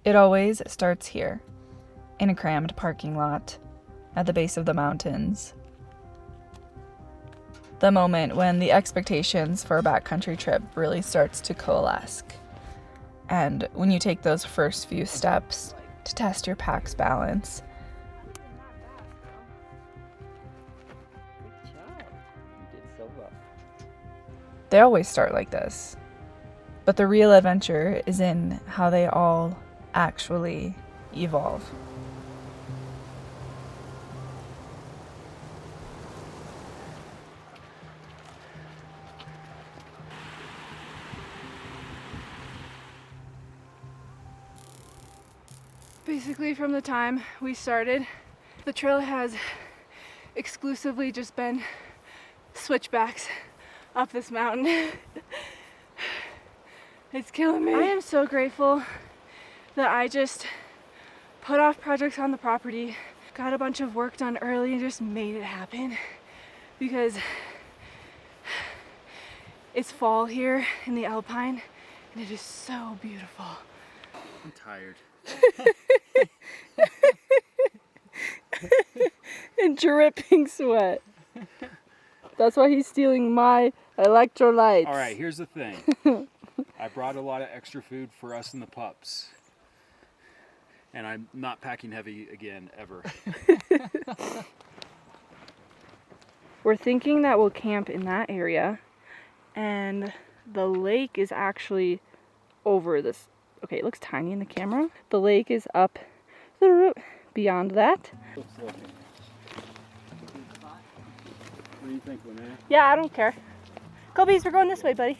It always starts here, in a crammed parking lot, at the base of the mountains. The moment when the expectations for a backcountry trip really starts to coalesce. And when you take those first few steps to test your pack's balance. They always start like this. But the real adventure is in how they all actually evolve. Basically, from the time we started, the trail has exclusively just been switchbacks up this mountain. It's killing me. I am so grateful that I just put off projects on the property, got a bunch of work done early, and just made it happen, because it's fall here in the Alpine and it is so beautiful. I'm tired. And dripping sweat. That's why he's stealing my electrolytes. All right, here's the thing. I brought a lot of extra food for us and the pups. And I'm not packing heavy again, ever. We're thinking that we'll camp in that area, and the lake is actually over this. Okay, it looks tiny in the camera. The lake is up beyond that. What do you think, Linnea? Yeah, I don't care. Go bees, we're going this way, buddy.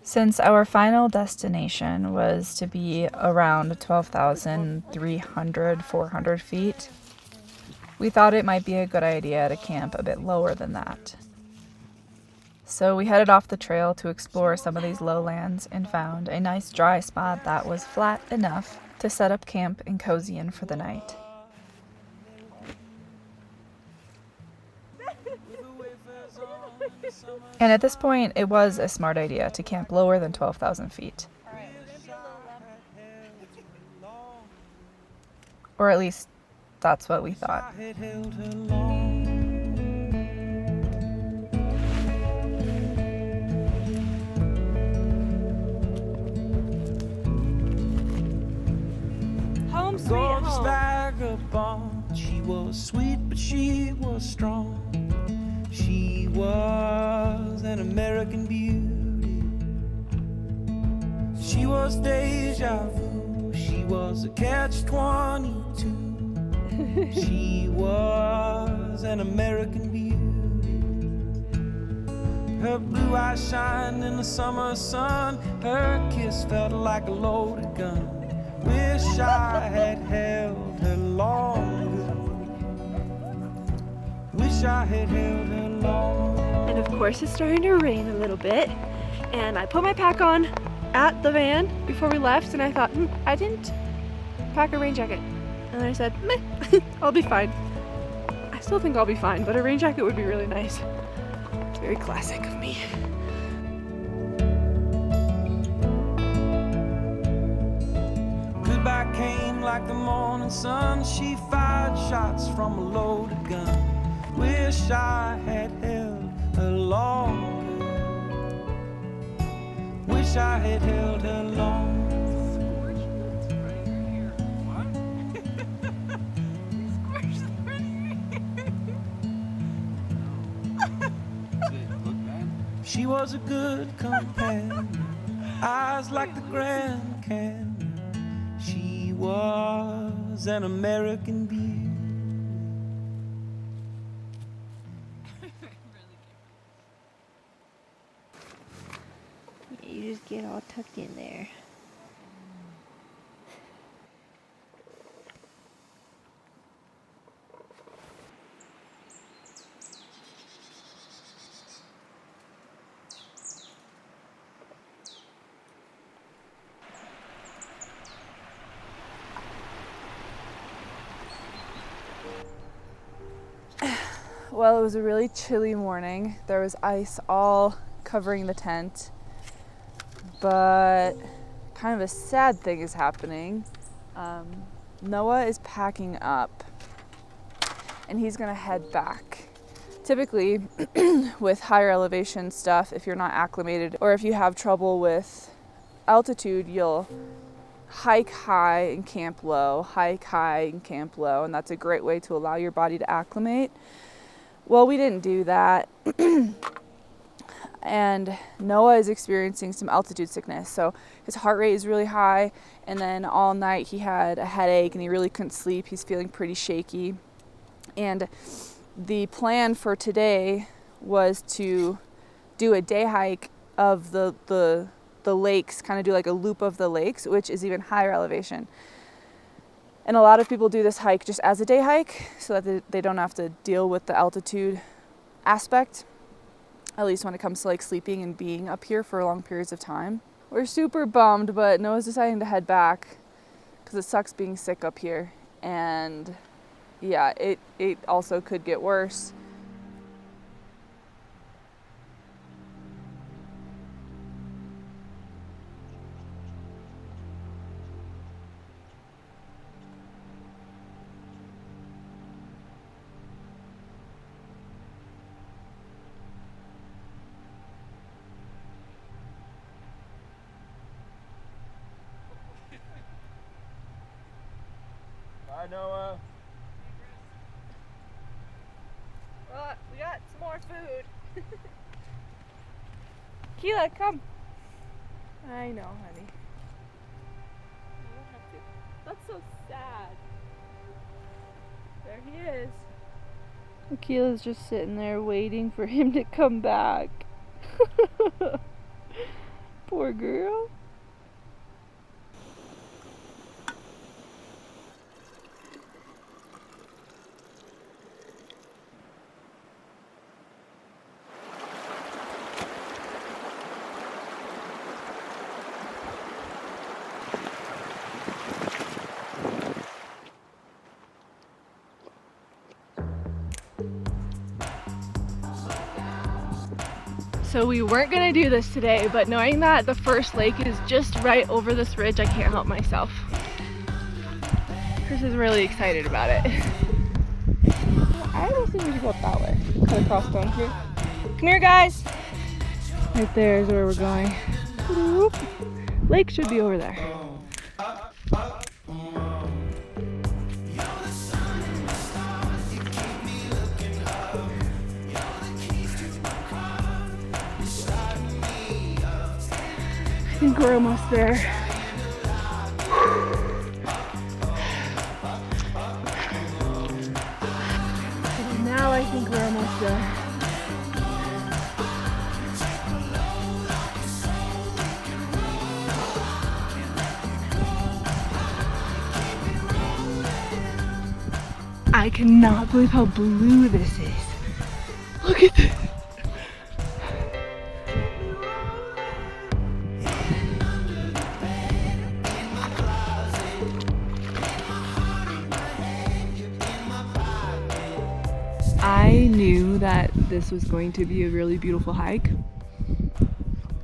Since our final destination was to be around 12,300, 400 feet, we thought it might be a good idea to camp a bit lower than that. So we headed off the trail to explore some of these lowlands and found a nice dry spot that was flat enough to set up camp and cozy in for the night. And at this point, it was a smart idea to camp lower than 12,000 feet. Or at least, that's what we thought. Home sweet home. Vagabond. She was sweet, but she was strong. She was an American beauty. She was deja vu. She was a catch-22. She was an American beauty. Her blue eyes shined in the summer sun. Her kiss felt like a loaded gun. Wish I had held her longer. Wish I had held her longer. And of course it's starting to rain a little bit, and I put my pack on at the van before we left, and I thought, I didn't pack a rain jacket. And then I said, meh, I'll be fine. I still think I'll be fine, but a rain jacket would be really nice. It's very classic of me. Goodbye came like the morning sun. She fired shots from a loaded gun. Wish I had held her longer. Wish I had held her longer. She was a good companion, eyes like the Grand Canyon. She was an American beauty. You just get all tucked in there. Well, it was a really chilly morning. There was ice all covering the tent, but kind of a sad thing is happening. Noah is packing up and he's gonna head back. Typically, with higher elevation stuff, if you're not acclimated or if you have trouble with altitude, you'll hike high and camp low, hike high and camp low, and that's a great way to allow your body to acclimate. Well, we didn't do that. And Noah is experiencing some altitude sickness, so his heart rate is really high, and then all night he had a headache and he really couldn't sleep. He's feeling pretty shaky. And the plan for today was to do a day hike of the lakes, kind of do like a loop of the lakes, which is even higher elevation. And a lot of people do this hike just as a day hike so that they don't have to deal with the altitude aspect, at least when it comes to like sleeping and being up here for long periods of time. We're super bummed, but Noah's deciding to head back because it sucks being sick up here. And yeah, it also could get worse. Bye, Noah. Well, we got some more food. Keela, come. I know, honey. You don't have to. That's so sad. There he is. Keela's just sitting there waiting for him to come back. Poor girl. So we weren't gonna do this today, but knowing that the first lake is just right over this ridge, I can't help myself. Chris is really excited about it. I don't think we should go up that way. Cut across down here. Come here, guys. Right there is where we're going. Whoop. Lake should be over there. I think we're almost there. Now I think we're almost there. I cannot believe how blue this is. Look at this. I knew that this was going to be a really beautiful hike,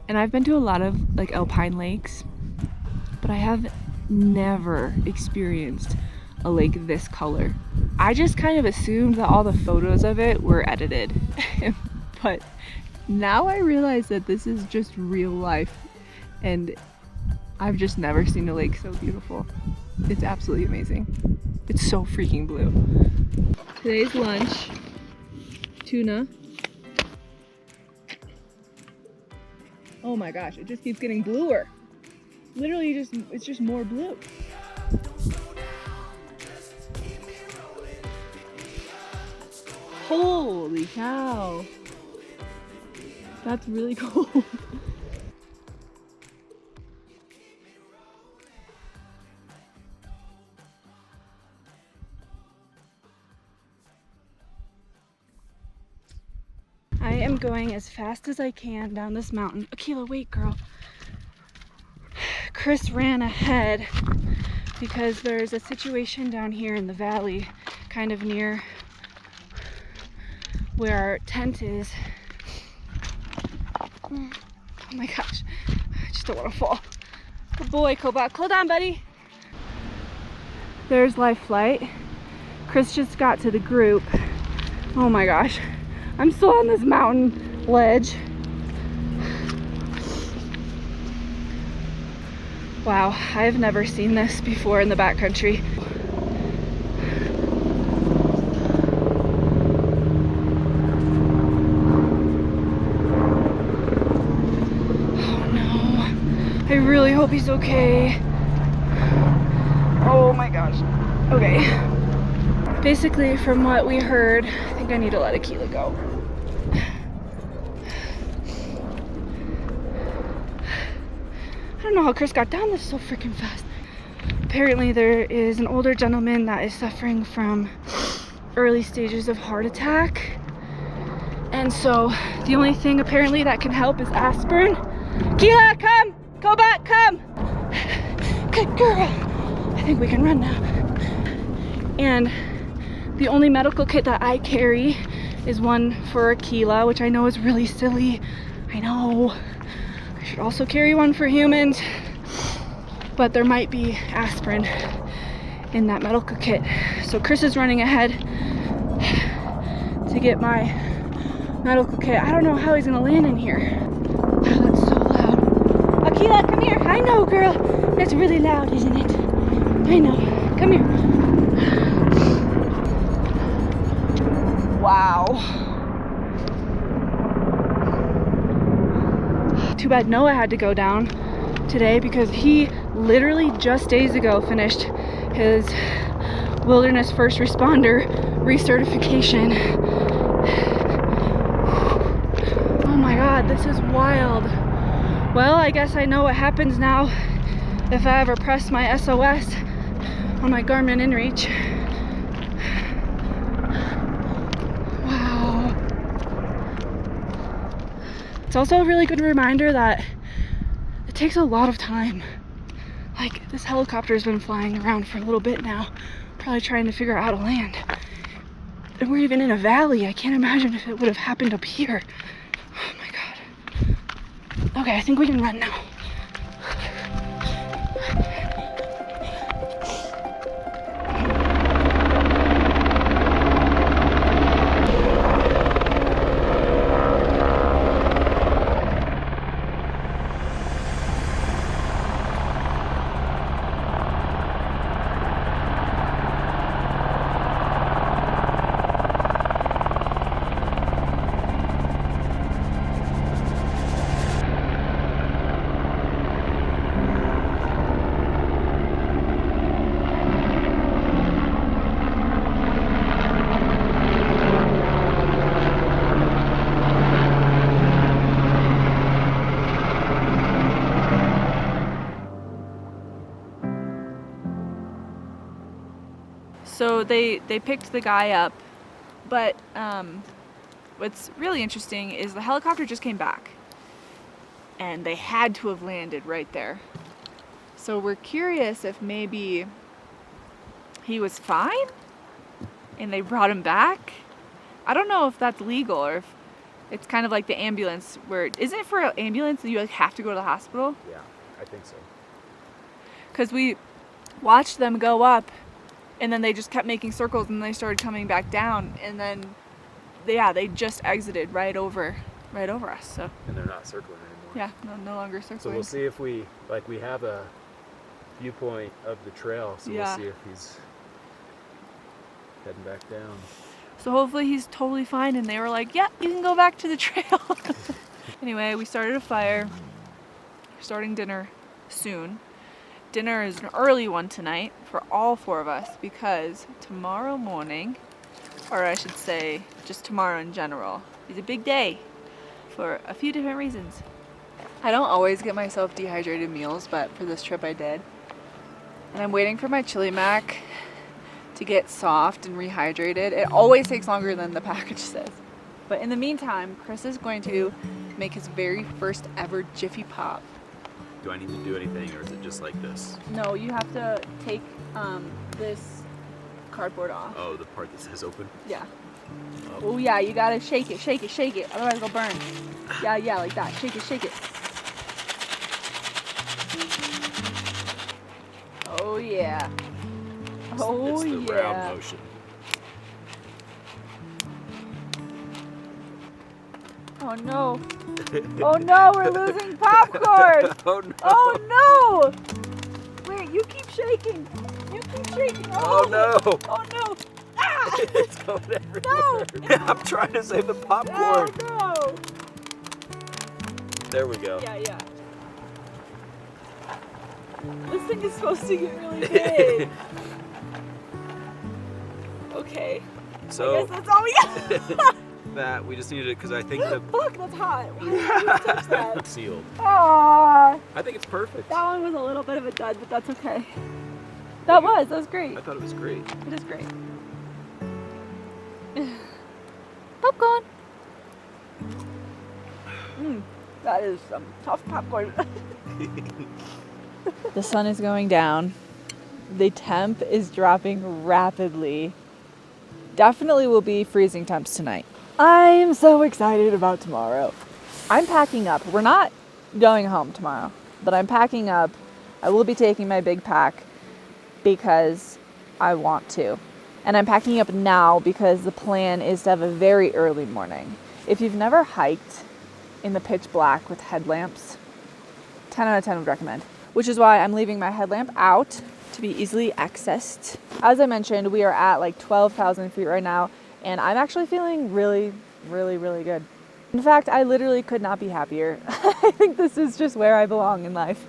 and I've been to a lot of like alpine lakes, but I have never experienced a lake this color. I just kind of assumed that all the photos of it were edited, but now I realize that this is just real life, and I've just never seen a lake so beautiful. It's absolutely amazing. It's so freaking blue. Today's lunch, tuna. Oh my gosh, it just keeps getting bluer. Literally it's just more blue. Holy cow. That's really cool. I am going as fast as I can down this mountain. Akila, wait, girl. Chris ran ahead because there's a situation down here in the valley, kind of near where our tent is. Oh my gosh, I just don't want to fall. Good boy, Kobach. Hold on, buddy. There's Life Flight. Chris just got to the group. Oh my gosh. I'm still on this mountain ledge. Wow, I've never seen this before in the backcountry. Oh no. I really hope he's okay. Oh my gosh. Okay. Basically, from what we heard, I think I need to let Akila go. I don't know how Chris got down this so freaking fast. Apparently there is an older gentleman that is suffering from early stages of heart attack. And so the only thing apparently that can help is aspirin. Keela, come! Go back, come! Good girl. I think we can run now. And the only medical kit that I carry is one for Akila, which I know is really silly. I know. I should also carry one for humans, but there might be aspirin in that medical kit. So Chris is running ahead to get my medical kit. I don't know how he's gonna land in here. Wow, that's so loud. Akila, come here. I know, girl. That's really loud, isn't it? I know. Come here. Wow. Too bad Noah had to go down today because he literally just days ago finished his wilderness first responder recertification. Oh my god, this is wild. Well, I guess I know what happens now if I ever press my SOS on my Garmin InReach. Wow. It's also a really good reminder that it takes a lot of time. Like, this helicopter's been flying around for a little bit now, probably trying to figure out how to land. And we're even in a valley. I can't imagine if it would have happened up here. Oh my god. Okay, I think we can run now. So they picked the guy up, but what's really interesting is the helicopter just came back and they had to have landed right there. So we're curious if maybe he was fine and they brought him back. I don't know if that's legal or if it's kind of like the ambulance where, isn't it for an ambulance that you like have to go to the hospital? Yeah, I think so. Because we watched them go up and then they just kept making circles and they started coming back down and then they just exited right over us. So And they're not circling anymore. yeah, no longer circling. So we'll see if we have a viewpoint of the trail, so Yeah. we'll see if he's heading back down. So hopefully he's totally fine and they were like, yeah, you can go back to the trail. Anyway, we started a fire. We're starting dinner soon. Dinner is an early one tonight for all four of us because tomorrow morning, or I should say just tomorrow in general, is a big day for a few different reasons. I don't always get myself dehydrated meals, but for this trip I did. And I'm waiting for my chili mac to get soft and rehydrated. It always takes longer than the package says. But in the meantime, Chris is going to make his very first ever Jiffy Pop. Do I need to do anything, or is it just like this? No, you have to take this cardboard off. Oh, the part that says open? Yeah. Oh yeah, you gotta shake it, otherwise it'll burn. Yeah, like that. Shake it. Oh yeah. Oh it's the yeah. round motion. Oh no. Oh no, we're losing popcorn. Oh no! Oh no. Wait, you keep shaking. You keep shaking. Oh no! Oh no. Ah! It's going everywhere. I'm trying to save the popcorn. Oh no. There we go. Yeah. This thing is supposed to get really big. Okay. I So guess that's all we got. that we just needed it because I think the Fuck, that's hot. Why did you touch that? sealed. Aww. I think it's perfect. That one was a little bit of a dud, but that's okay. That was great. I thought it was great. It is great. Popcorn. That is some tough popcorn. The sun is going down. The temp is dropping rapidly. Definitely will be freezing temps tonight. I'm so excited about tomorrow. I'm packing up. We're not going home tomorrow, but I'm packing up. I will be taking my big pack because I want to. And I'm packing up now because the plan is to have a very early morning. If you've never hiked in the pitch black with headlamps, 10 out of 10 would recommend. Which is why I'm leaving my headlamp out to be easily accessed. As I mentioned, we are at like 12,000 feet right now, and I'm actually feeling really, really, really good. In fact, I literally could not be happier. I think this is just where I belong in life.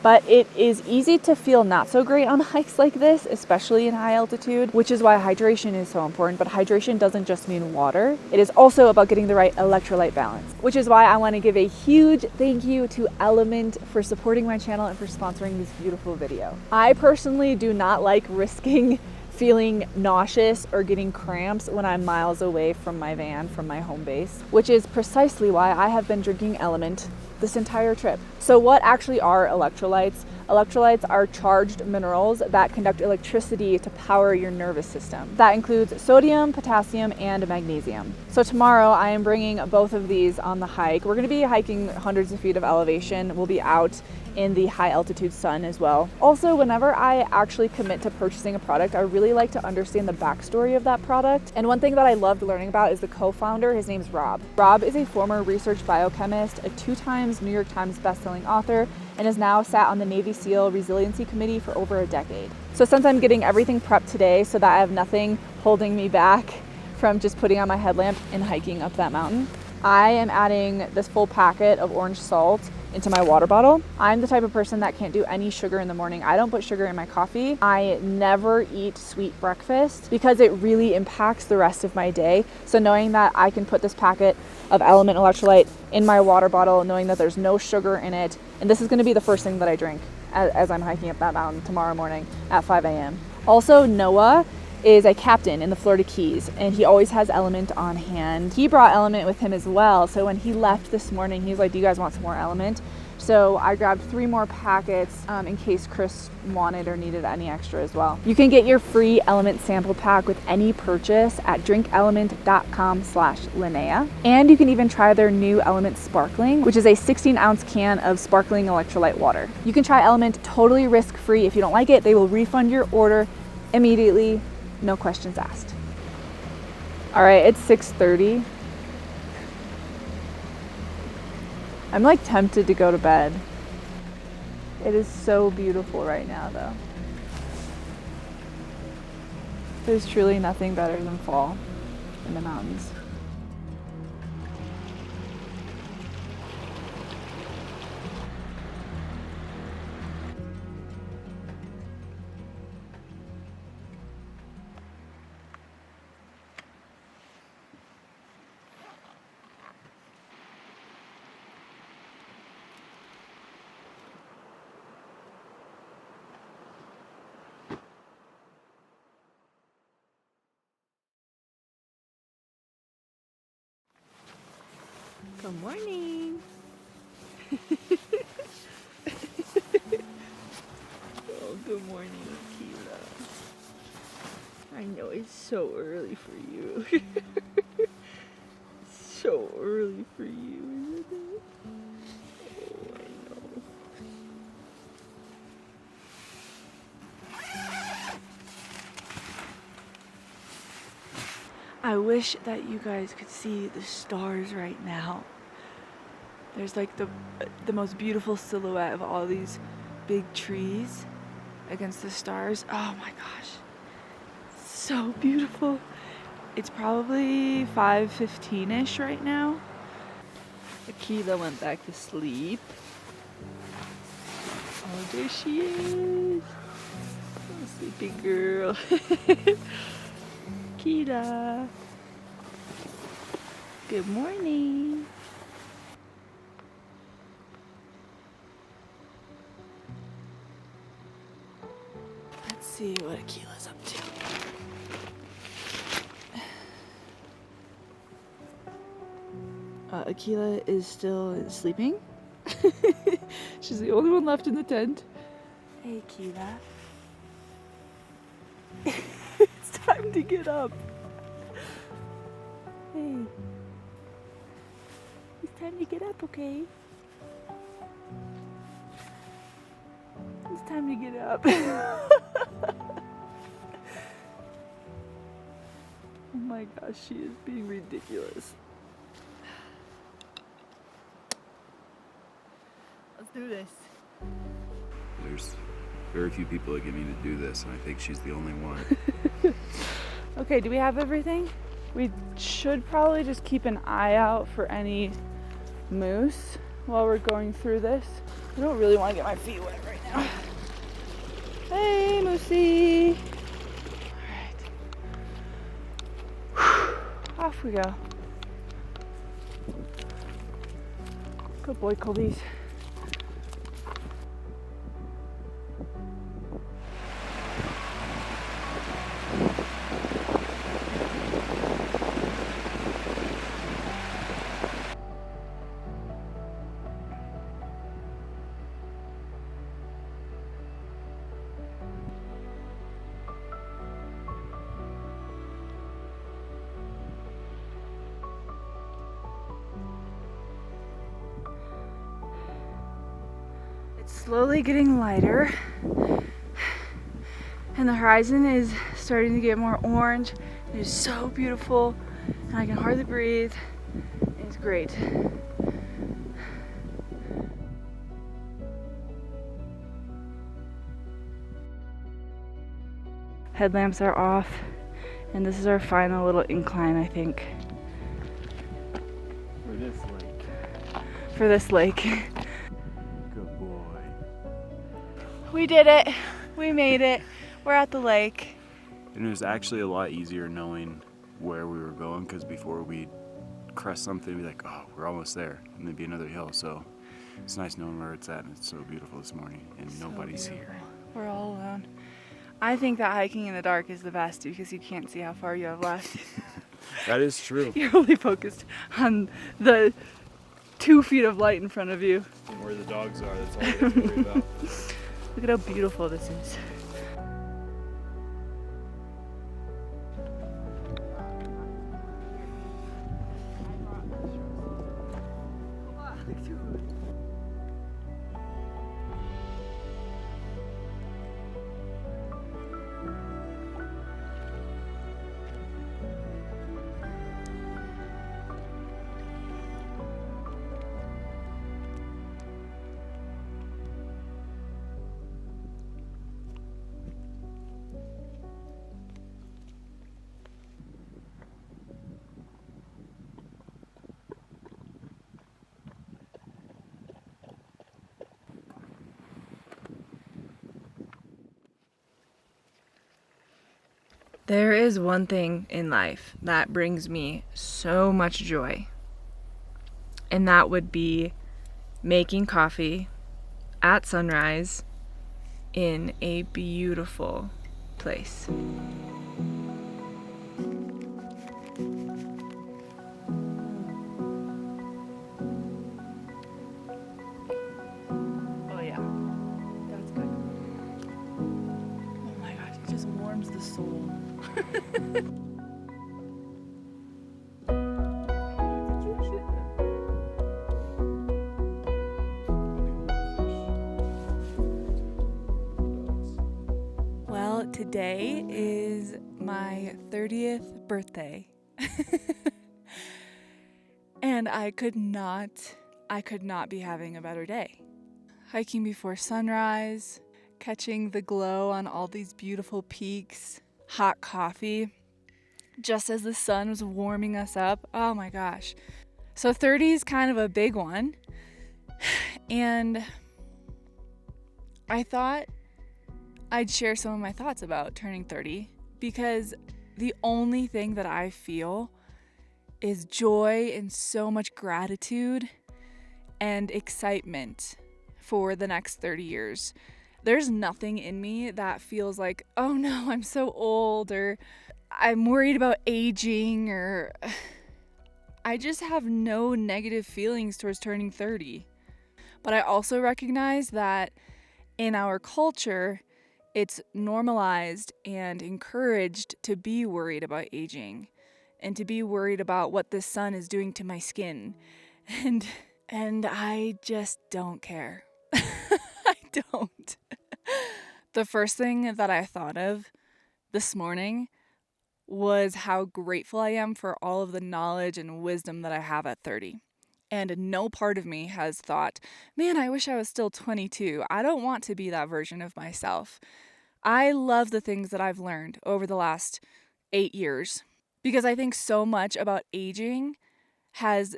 But it is easy to feel not so great on hikes like this, especially in high altitude, which is why hydration is so important. But hydration doesn't just mean water. It is also about getting the right electrolyte balance, which is why I want to give a huge thank you to LMNT for supporting my channel and for sponsoring this beautiful video. I personally do not like risking feeling nauseous or getting cramps when I'm miles away from my van, from my home base, which is precisely why I have been drinking LMNT this entire trip. So what actually are electrolytes? Electrolytes are charged minerals that conduct electricity to power your nervous system. That includes sodium, potassium, and magnesium. So tomorrow I am bringing both of these on the hike. We're going to be hiking hundreds of feet of elevation. We'll be out in the high altitude sun as well. Also, whenever I actually commit to purchasing a product, I really like to understand the backstory of that product. And one thing that I loved learning about is the co-founder. His name's Rob. Rob is a former research biochemist, a 2-time New York Times bestselling author, and has now sat on the Navy SEAL Resiliency Committee for over a decade. So since I'm getting everything prepped today so that I have nothing holding me back from just putting on my headlamp and hiking up that mountain, I am adding this full packet of orange salt into my water bottle. I'm the type of person that can't do any sugar in the morning. I don't put sugar in my coffee. I never eat sweet breakfast because it really impacts the rest of my day. So knowing that I can put this packet of LMNT electrolyte in my water bottle, knowing that there's no sugar in it, and this is gonna be the first thing that I drink as I'm hiking up that mountain tomorrow morning at 5 a.m. Also, Noah is a captain in the Florida Keys, and he always has LMNT on hand. He brought LMNT with him as well, so when he left this morning, he's like, do you guys want some more LMNT? So I grabbed 3 more packets in case Chris wanted or needed any extra as well. You can get your free LMNT sample pack with any purchase at drinkelement.com/Linnea. And you can even try their new LMNT Sparkling, which is a 16-ounce can of sparkling electrolyte water. You can try LMNT totally risk-free. If you don't like it, they will refund your order immediately. No questions asked. All right, it's 6:30. I'm like tempted to go to bed. It is so beautiful right now though. There's truly nothing better than fall in the mountains. Good morning. Oh, good morning, Akila. I know it's so early for you. So early for you, isn't it? Oh, I know. I wish that you guys could see the stars right now. There's like the most beautiful silhouette of all these big trees against the stars. Oh my gosh. So beautiful. It's probably 5:15-ish right now. Akila went back to sleep. Oh, there she is. Oh, sleepy girl. Akila. Good morning. Let's see what Akila's up to. Akila is still sleeping. She's the only one left in the tent. Hey, Akila. It's time to get up. Hey. It's time to get up, okay? It's time to get up. Oh my gosh, she is being ridiculous. Let's do this. There's very few people that get me to do this, and I think she's the only one. Okay, do we have everything? We should probably just keep an eye out for any moose while we're going through this. I don't really want to get my feet wet right now. Hey, Moosey! Alright. Off we go. Good boy, Colby's. It's slowly getting lighter, and the horizon is starting to get more orange. It is so beautiful, and I can hardly breathe. It's great. Headlamps are off, and this is our final little incline, I think. For this lake. For this lake. Good boy. We did it. We made it. We're at the lake. And it was actually a lot easier knowing where we were going, because before we'd crest something, we'd be like, oh, we're almost there, and there'd be another hill. So it's nice knowing where it's at, and it's so beautiful this morning, and So nobody's beautiful. here. We're all alone. I think that hiking in the dark is the best because you can't see how far you have left. That is true. You're only focused on the 2 feet of light in front of you. And where the dogs are, that's all you have to worry about. Look at how beautiful this is. There is one thing in life that brings me so much joy, and that would be making coffee at sunrise in a beautiful place. Oh yeah, that's good. Oh my gosh, it just warms the soul. Well, today is my 30th birthday, And I could not be having a better day. Hiking before sunrise, catching the glow on all these beautiful peaks, hot coffee, just as the sun was warming us up. Oh my gosh. So 30 is kind of a big one. And I thought I'd share some of my thoughts about turning 30 because the only thing that I feel is joy and so much gratitude and excitement for the next 30 years. There's nothing in me that feels like, oh no, I'm so old, or I'm worried about aging, or I just have no negative feelings towards turning 30. But I also recognize that in our culture, it's normalized and encouraged to be worried about aging and to be worried about what the sun is doing to my skin. And I just don't care. I don't. The first thing that I thought of this morning was how grateful I am for all of the knowledge and wisdom that I have at 30. And no part of me has thought, man, I wish I was still 22. I don't want to be that version of myself. I love the things that I've learned over the last 8 years because I think so much about aging has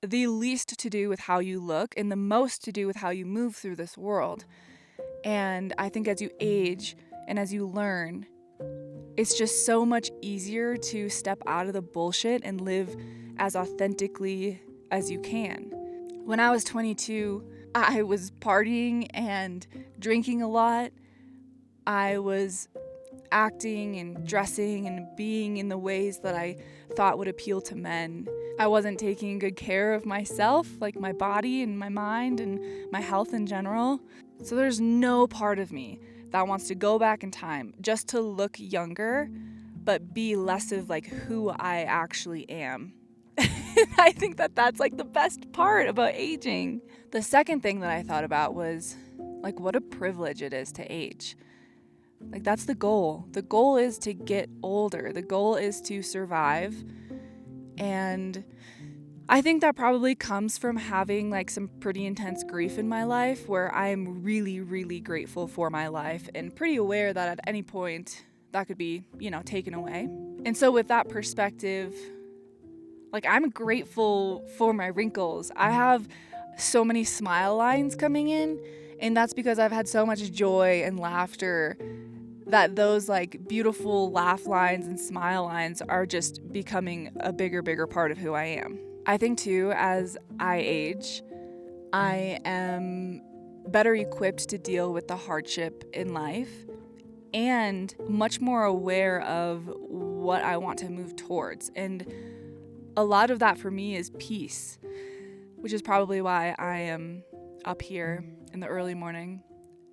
the least to do with how you look and the most to do with how you move through this world. And I think as you age and as you learn, it's just so much easier to step out of the bullshit and live as authentically as you can. When I was 22, I was partying and drinking a lot. I was acting and dressing and being in the ways that I thought would appeal to men. I wasn't taking good care of myself, like my body and my mind and my health in general. So there's no part of me that wants to go back in time just to look younger, but be less of like who I actually am. I think that that's like the best part about aging. The second thing that I thought about was like what a privilege it is to age. Like that's the goal. The goal is to get older. The goal is to survive. And I think that probably comes from having like some pretty intense grief in my life where I am really, really grateful for my life and pretty aware that at any point that could be, taken away. And so with that perspective, like I'm grateful for my wrinkles. I have so many smile lines coming in, and that's because I've had so much joy and laughter that those like beautiful laugh lines and smile lines are just becoming a bigger part of who I am. I think too, as I age, I am better equipped to deal with the hardship in life and much more aware of what I want to move towards. And a lot of that for me is peace, which is probably why I am up here in the early morning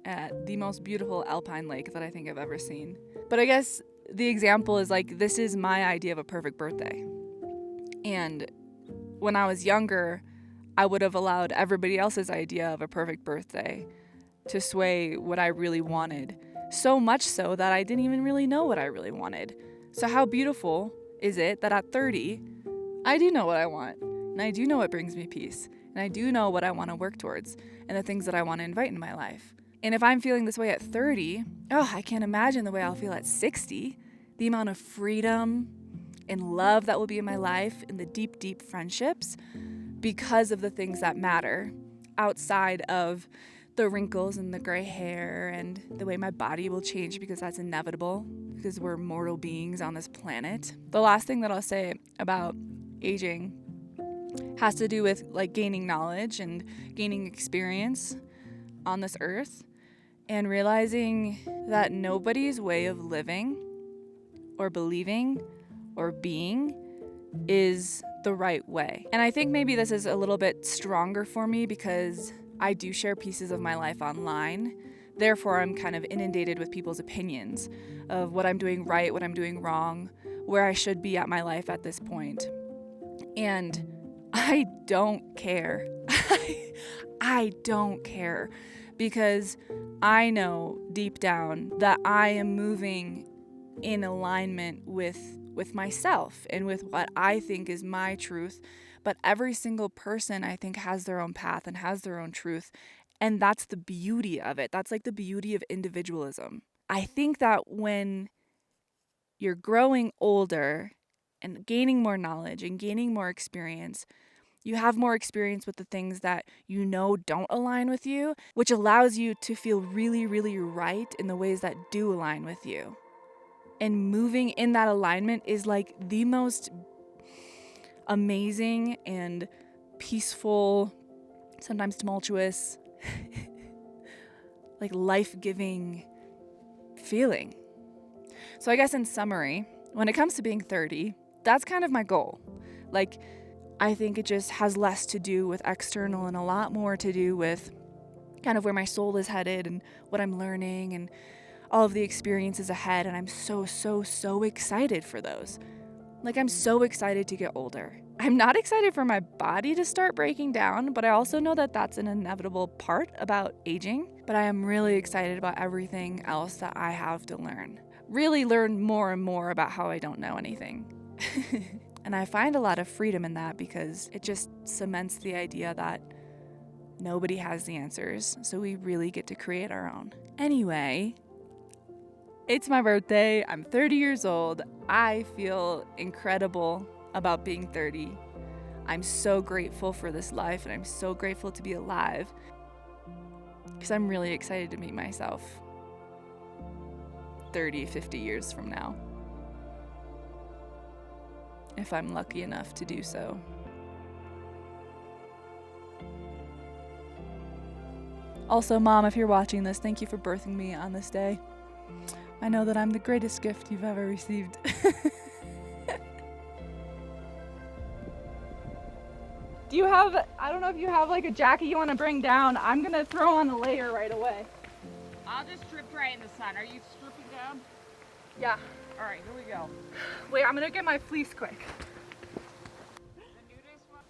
at the most beautiful alpine lake that I think I've ever seen. But I guess the example is like, this is my idea of a perfect birthday. And when I was younger, I would have allowed everybody else's idea of a perfect birthday to sway what I really wanted. So much so that I didn't even really know what I really wanted. So how beautiful is it that at 30, I do know what I want, and I do know what brings me peace, and I do know what I want to work towards, and the things that I want to invite in my life. And if I'm feeling this way at 30, I can't imagine the way I'll feel at 60, the amount of freedom and love that will be in my life, and the deep, deep friendships, because of the things that matter outside of the wrinkles and the gray hair and the way my body will change, because that's inevitable, because we're mortal beings on this planet. The last thing that I'll say about aging has to do with like gaining knowledge and gaining experience on this earth and realizing that nobody's way of living or believing or being is the right way. And I think maybe this is a little bit stronger for me because I do share pieces of my life online. Therefore, I'm kind of inundated with people's opinions of what I'm doing right, what I'm doing wrong, where I should be at my life at this point. And I don't care. I don't care, because I know deep down that I am moving in alignment with myself and with what I think is my truth. But every single person, I think, has their own path and has their own truth. And that's the beauty of it. That's like the beauty of individualism. I think that when you're growing older and gaining more knowledge and gaining more experience, you have more experience with the things that you know don't align with you, which allows you to feel really, really right in the ways that do align with you. And moving in that alignment is like the most amazing and peaceful, sometimes tumultuous, like life-giving feeling. So I guess in summary, when it comes to being 30, that's kind of my goal. Like, I think it just has less to do with external and a lot more to do with kind of where my soul is headed and what I'm learning and all of the experiences ahead. And I'm so excited for those. Like, I'm so excited to get older. I'm not excited for my body to start breaking down, but I also know that that's an inevitable part about aging. But I am really excited about everything else that I have to learn. Really learn more and more about how I don't know anything. And I find a lot of freedom in that because it just cements the idea that nobody has the answers, so we really get to create our own. Anyway, it's my birthday. I'm 30 years old. I feel incredible about being 30. I'm so grateful for this life, and I'm so grateful to be alive because I'm really excited to meet myself 30, 50 years from now, if I'm lucky enough to do so. Also, Mom, if you're watching this, thank you for birthing me on this day. I know that I'm the greatest gift you've ever received. Do you have, I don't know if you have like a jacket you want to bring down. I'm going to throw on a layer right away. I'll just strip right in the sun. Are you stripping down? Yeah. All right, here we go. Wait, I'm going to get my fleece quick. The nudist one.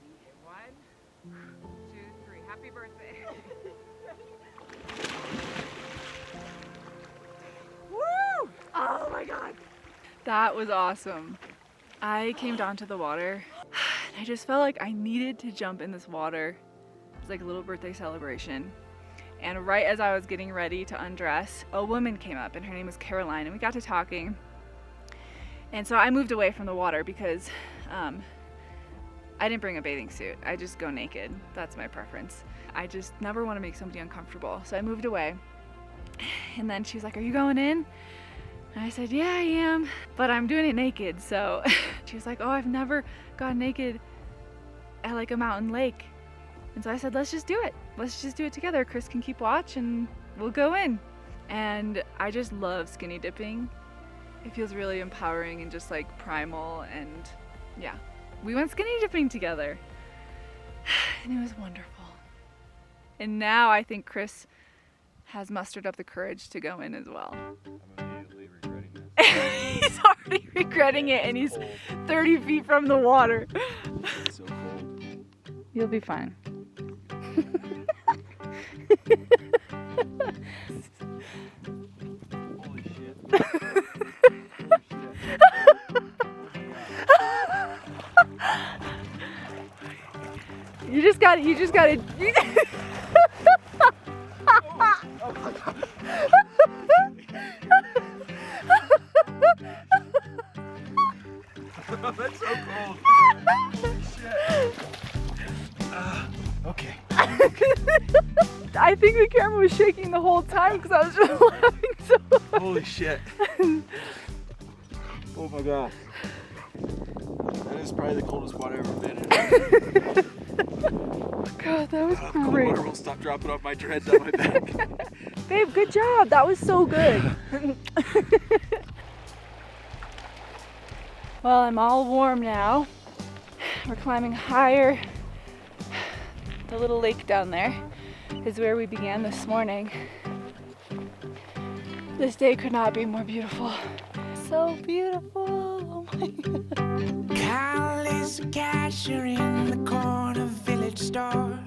Okay, 1, 2, 3. Happy birthday. Woo! Oh my God. That was awesome. I came down to the water and I just felt like I needed to jump in this water. It was like a little birthday celebration. And right as I was getting ready to undress, a woman came up and her name was Caroline, and we got to talking. And so I moved away from the water because I didn't bring a bathing suit. I just go naked. That's my preference. I just never want to make somebody uncomfortable. So I moved away. And then she was like, "Are you going in?" And I said, "Yeah, I am, but I'm doing it naked." So she was like, "Oh, I've never gone naked at like a mountain lake." And so I said, "Let's just do it. Let's just do it together. Chris can keep watch and we'll go in." And I just love skinny dipping. It feels really empowering and just like primal, and yeah. We went skinny dipping together and it was wonderful. And now I think Chris has mustered up the courage to go in as well. I'm immediately regretting it. He's already regretting it and he's 30 feet from the water. It's so cold. You'll be fine. Holy shit. You just got it. That's so cold. Shit. Okay. I think the camera was shaking the whole time because I was just laughing so hard. Holy shit. Oh my god. That is probably the coldest water I've ever been in. God, that was Cold great. water will stop dropping off my dreads on my back. Babe, good job. That was so good. Well, I'm all warm now. We're climbing higher. The little lake down there is where we began this morning. This day could not be more beautiful. So beautiful. Oh my God. Kyle is a cashier in the corner village store.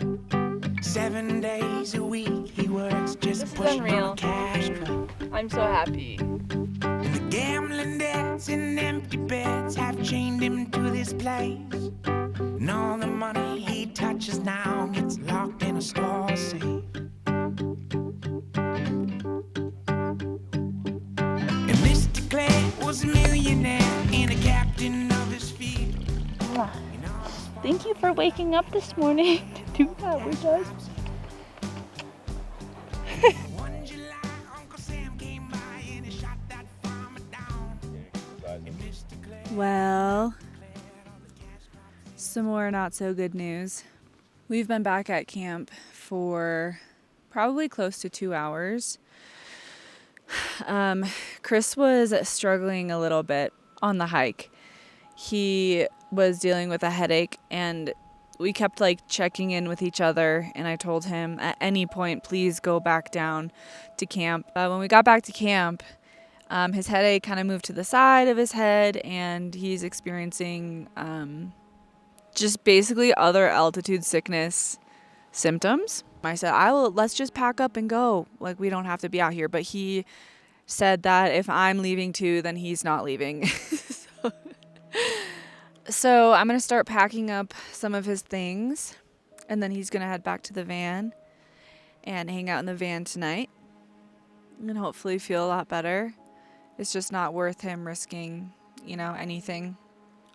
happy. The gambling debts and empty beds have chained him to this place. And all the money he touches now gets locked in a store safe. And Mr. Clay was a millionaire and a captain of his field. Thank you for waking up this morning to do that with us. One July, Uncle Sam came by and he shot that farmer down. And Mr. Clay Well, some more not so good news. We've been back at camp for probably close to 2 hours. Chris was struggling a little bit on the hike. He was dealing with a headache, and we kept checking in with each other, and I told him at any point, please go back down to camp. When we got back to camp, his headache kind of moved to the side of his head, and he's experiencing just basically other altitude sickness symptoms. I said, let's just pack up and go. We don't have to be out here. But he said that if I'm leaving too, then he's not leaving. So I'm going to start packing up some of his things, and then he's going to head back to the van and hang out in the van tonight and hopefully feel a lot better. It's just not worth him risking, anything.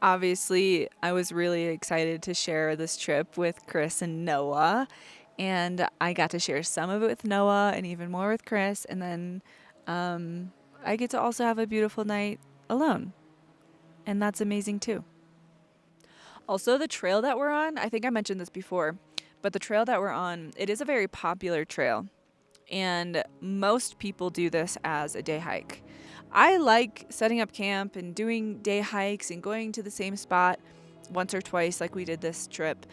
Obviously, I was really excited to share this trip with Chris and Noah, and I got to share some of it with Noah and even more with Chris, and then I get to also have a beautiful night alone, and that's amazing too. Also, the trail that we're on, I think I mentioned this before, but the trail that we're on, it is a very popular trail, and most people do this as a day hike. I like setting up camp and doing day hikes and going to the same spot once or twice like we did this trip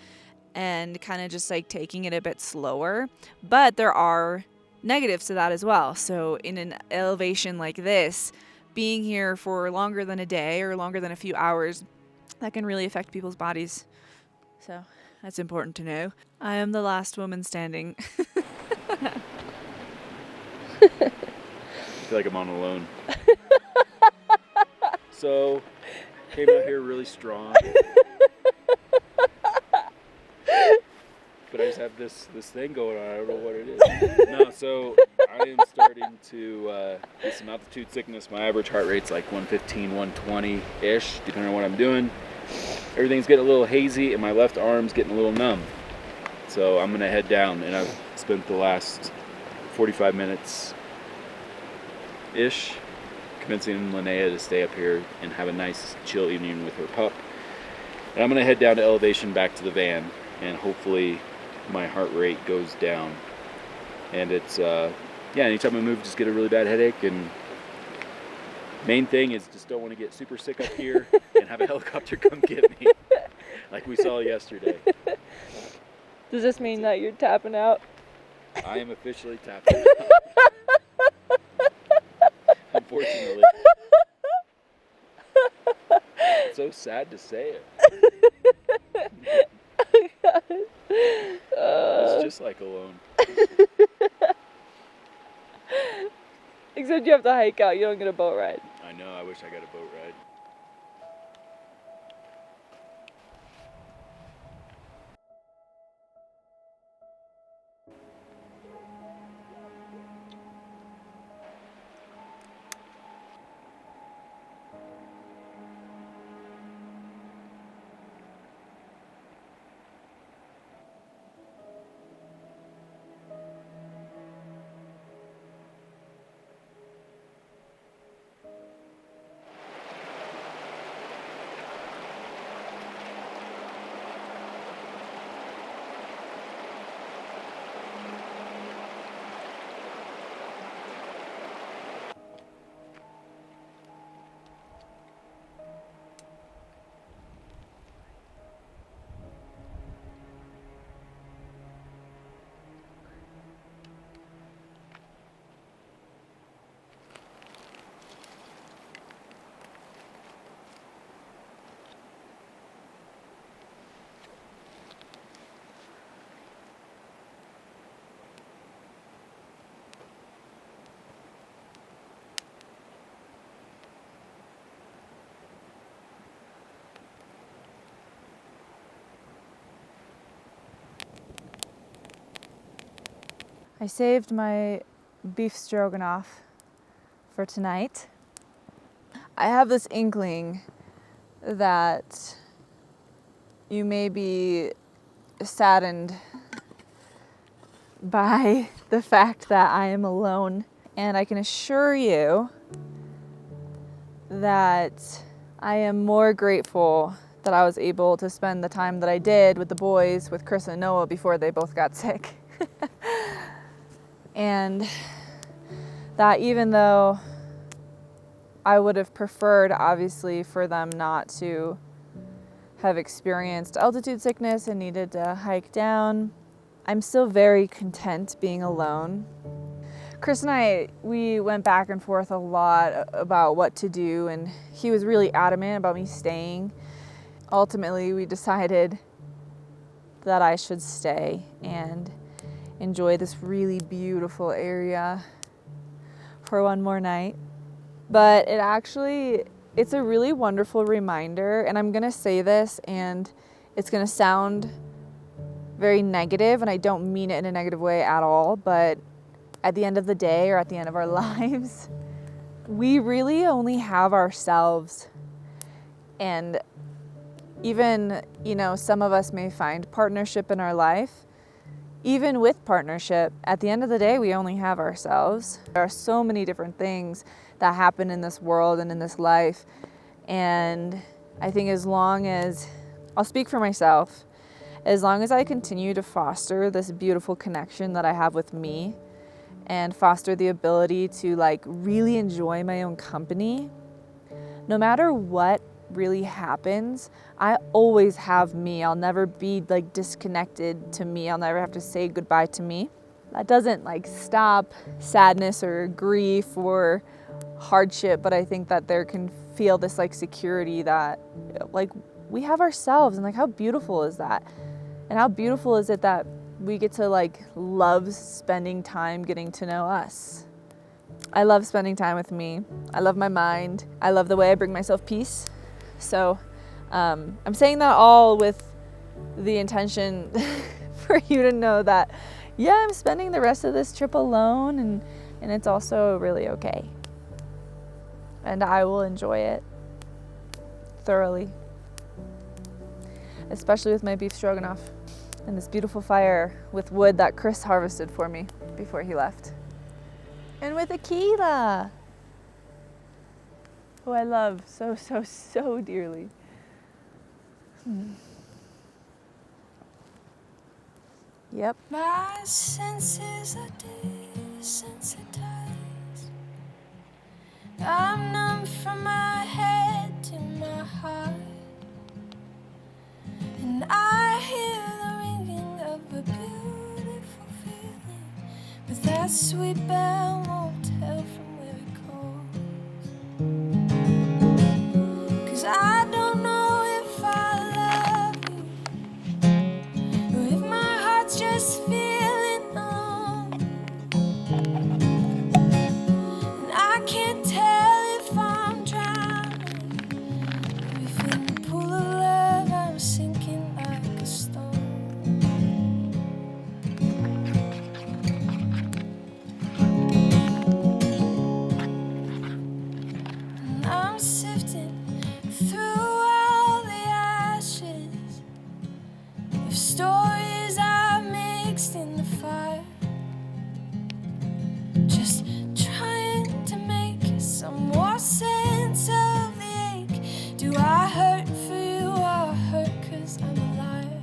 and kind of just taking it a bit slower, but there are negatives to that as well. So in an elevation like this, being here for longer than a day or longer than a few hours, that can really affect people's bodies. So that's important to know. I am the last woman standing. I feel like I'm on alone. So, came out here really strong. But I just have this thing going on. I don't know what it is. No, so I am starting to get some altitude sickness. My average heart rate's 115, 120-ish, depending on what I'm doing. Everything's getting a little hazy, and my left arm's getting a little numb. So I'm going to head down, and I've spent the last 45 minutes-ish convincing Linnea to stay up here and have a nice chill evening with her pup. And I'm going to head down to elevation back to the van, and hopefully my heart rate goes down. And it's, anytime I move, just get a really bad headache. And main thing is just don't want to get super sick up here and have a helicopter come get me, like we saw yesterday. Does this mean that you're tapping out? I am officially tapped out. Unfortunately. It's so sad to say it. It's just like alone. Except you have to hike out, you don't get a boat ride. I know, I wish I got a boat ride. I saved my beef stroganoff for tonight. I have this inkling that you may be saddened by the fact that I am alone, and I can assure you that I am more grateful that I was able to spend the time that I did with the boys, with Chris and Noah, before they both got sick. And that even though I would have preferred, obviously, for them not to have experienced altitude sickness and needed to hike down, I'm still very content being alone. Chris and I, we went back and forth a lot about what to do, and he was really adamant about me staying. Ultimately, we decided that I should stay and enjoy this really beautiful area for one more night. But it's a really wonderful reminder, and I'm gonna say this and it's gonna sound very negative, and I don't mean it in a negative way at all, but at the end of the day, or at the end of our lives, we really only have ourselves. And even, some of us may find partnership in our life. Even with partnership, at the end of the day, we only have ourselves. There are so many different things that happen in this world and in this life. And I think as long as, I'll speak for myself, as long as I continue to foster this beautiful connection that I have with me and foster the ability to really enjoy my own company, no matter what really happens, I always have me. I'll never be disconnected to me. I'll never have to say goodbye to me. That doesn't stop sadness or grief or hardship, but I think that there can feel this security that we have ourselves, and how beautiful is that? And how beautiful is it that we get to love spending time getting to know us. I love spending time with me. I love my mind. I love the way I bring myself peace. So I'm saying that all with the intention for you to know that, yeah, I'm spending the rest of this trip alone, and it's also really okay. And I will enjoy it thoroughly, especially with my beef stroganoff and this beautiful fire with wood that Chris harvested for me before he left. And with Akila, who I love so, so, so dearly. Yep. My senses are desensitized. I'm numb from my head to my heart, and I hear the ringing of a beautiful feeling, but that sweet bell won't tell from where it goes. 'Cause I don't know if I love you, or if my heart's just feeling numb, and I can't tell if I'm drowning, or if in the pool of love I'm sinking like a stone. And I'm sifting through all the ashes of stories I mixed in the fire, just trying to make some more sense of the ache. Do I hurt for you, or hurt 'cause I'm alive?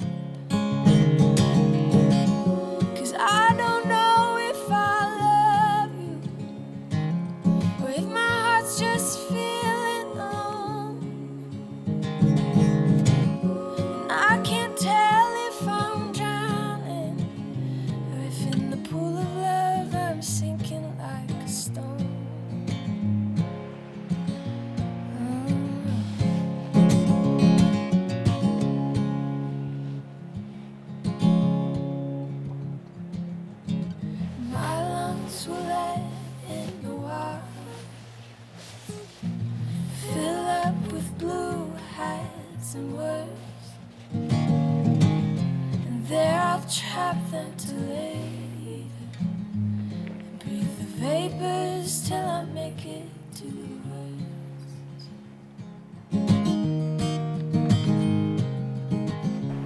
'Cause I don't know if I love you, or if my heart's just feeling numb, and I can't tell if I'm drowning, or if in the pool of love I'm sinking like a stone. My lungs will let in the water, fill up with blue hats and words, and there I'll trap them till later.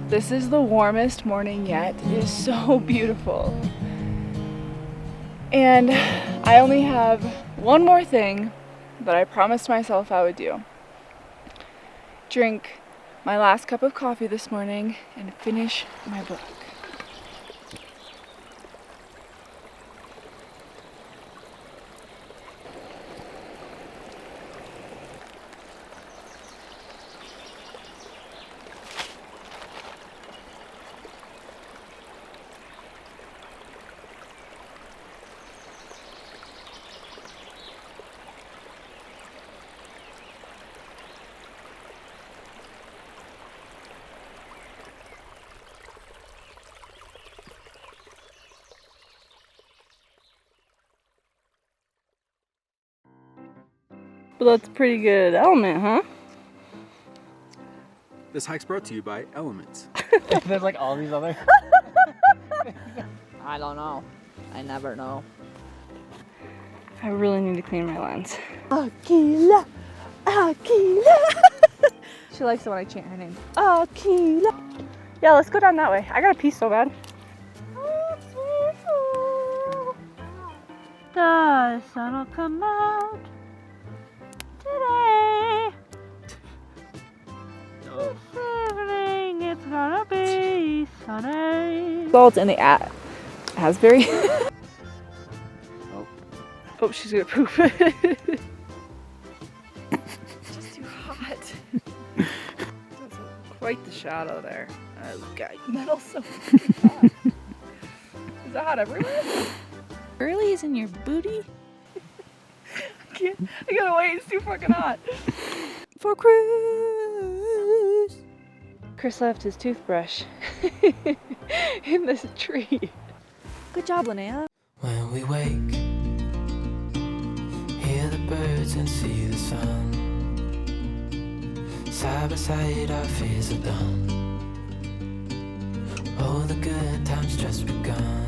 This is the warmest morning yet. It is so beautiful. And I only have one more thing that I promised myself I would do. Drink my last cup of coffee this morning and finish my book. But that's pretty good element, huh? This hike's brought to you by LMNT. There's like all these other. I don't know. I never know. I really need to clean my lens. Aquila! Aquila! She likes it when I chant her name. Aquila! Yeah, let's go down that way. I gotta pee so bad. The sun will come out today. This evening it's gonna be sunny. Salt in the ad has very. Oh, she's gonna poop. It's just too hot. That's quite the shadow there. Oh god, metal's so fucking hot. Is that hot everywhere? Early is in your booty? I gotta wait, it's too fucking hot. For cruise. Chris left his toothbrush in this tree. Good job, Linnea. When we wake, hear the birds and see the sun. Side by side our fears are done. Oh, the good times just begun.